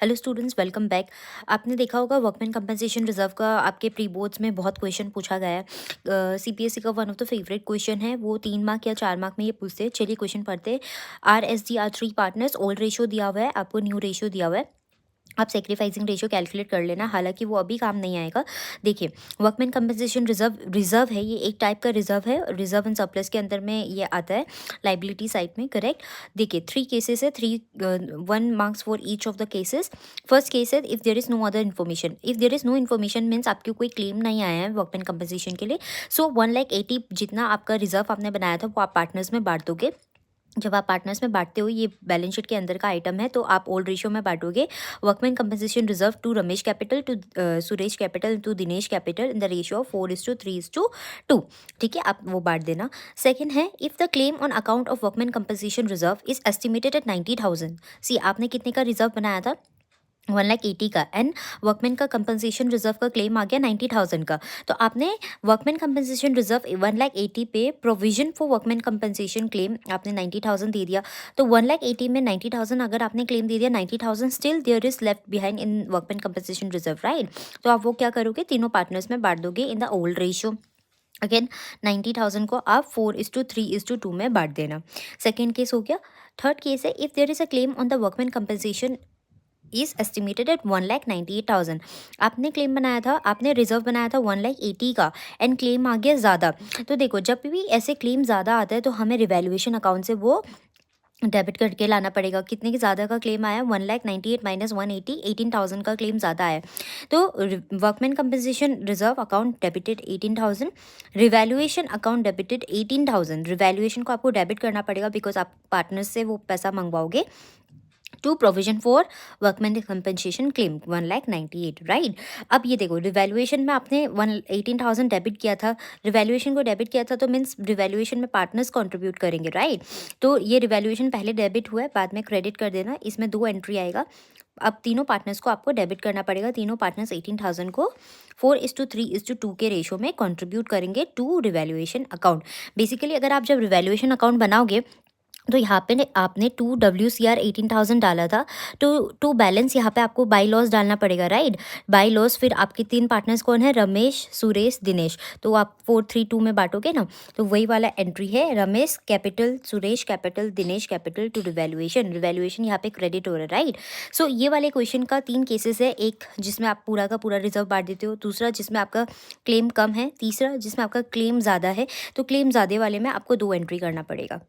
Hello students, welcome back. आपने देखा होगा वर्कमैन कंपनसेशन रिजर्व का आपके प्री बोर्ड्स में बहुत क्वेश्चन पूछा गया है। सीपीएससी का one of the favourite question है। वो 3 मार्क या 4 मार्क में ये पूछते हैं। चलिए क्वेश्चन पढ़ते हैं। RSD 3 पार्टनर्स, ओल्ड रेशियो दिया हुआ है, आपको न्यू रेशियो दिया हुआ है। आप सेक्रीफाइसिंग रेशियो कैलकुलेट कर लेना, हालांकि वो अभी काम नहीं आएगा। देखिए, वर्कमैन कंपनसेशन रिजर्व है, ये एक टाइप का रिजर्व है। रिजर्व एंड सरप्लस के अंदर में ये आता है लाइबिलिटी साइड में, करेक्ट। देखिए 3 केसेस है, 1 marks for each of the cases. First case है if there is no other information. If there is no information means आपके कोई क्लेम नहीं आया है वर्कमैन कंपनसेशन के लिए। सो 1,80,000 जितना आपका रिजर्व आपने बनाया था वो आप पार्टनर्स में बांट दोगे। जब आप पार्टनर्स में बांटते हो, ये बैलेंस शीट के अंदर का आइटम है, तो आप ओल्ड रेशियो में बांटोगे। Workman compensation reserve to Ramesh capital, to Suresh capital, to Dinesh capital in the ratio of 4:3:2। ठीक है, आप वो बांट देना। सेकंड है if the claim on account of workman compensation reserve is estimated at 90,000। See आपने कितने का रिजर्व बनाया था? 1,80,000 का, एंड वर्कमैन का कंपनसेशन रिजर्व का क्लेम आ गया 90,000 का। तो आपने वर्कमैन कंपनसेशन रिजर्व 1,80,000 पे provision for workman compensation claim आपने 90,000 दे दिया। तो 1,80,000 में 90,000 अगर आपने क्लेम दे दिया, 90,000 still there is left behind in workman compensation reserve, right. तो आप वो क्या करोगे, तीनों पार्टनर्स में बांट दोगे in the old ratio. Again 90,000 को आप 4:3:2 में बांट देना। सेकेंड केस हो गया। थर्ड केस है if there is a claim on the workman compensation is estimated at 1,98,000। आपने क्लेम बनाया था, आपने रिजर्व बनाया था 1,80,000 का, एंड क्लेम आ गया ज़्यादा। तो देखो, जब भी ऐसे क्लेम ज़्यादा आता है तो हमें रिवैल्यूएशन अकाउंट से वो डेबिट करके लाना पड़ेगा। कितने की ज़्यादा का क्लेम आया? 1,98,000 माइनस 180, 18,000 का क्लेम ज़्यादा है। तो workman compensation reserve account debited 18,000, revaluation account debited 18,000। Revaluation को आपको डेबिट करना पड़ेगा बिकॉज आप पार्टनर्स से वो पैसा मंगवाओगे। To provision for workman compensation claim 1,98,000, right. अब ये देखो, रिवैल्यूएशन में आपने 18,000 डेबिट किया था, रिवैल्यूएशन को डेबिट किया था, तो मीन्स रिवैल्यूएशन में पार्टनर्स कंट्रीब्यूट करेंगे, राइट। तो ये रिवैल्यूएशन पहले डेबिट हुआ है, बाद में क्रेडिट कर देना। इसमें 2 एंट्री आएगा। अब तीनों पार्टनर्स को आपको डेबिट करना पड़ेगा। तीनों पार्टनर्स 18,000 को 4:3:2 के रेशो में कंट्रीब्यूट करेंगे टू रिवैल्यूएशन अकाउंट। बेसिकली अगर आप जब रिवैल्यूएशन अकाउंट बनाओगे तो यहाँ पे आपने 2 WCR 18,000 डाला था, तो टू बैलेंस यहाँ पे आपको बाई लॉस डालना पड़ेगा, राइट। बाई लॉस, फिर आपके 3 पार्टनर्स कौन है? रमेश, सुरेश, दिनेश। तो आप 4:3:2 में बांटोगे ना, तो वही वाला एंट्री है, Ramesh capital, Suresh capital, Dinesh capital to revaluation. Revaluation यहाँ पे क्रेडिट हो रहा है, राइट। सो ये वाले क्वेश्चन का 3 केसेस है। एक जिसमें आप पूरा का पूरा रिजर्व बांट देते हो, दूसरा जिसमें आपका क्लेम कम है, तीसरा जिसमें आपका क्लेम ज़्यादा है। तो क्लेम ज़्यादा वाले में आपको 2 एंट्री करना पड़ेगा।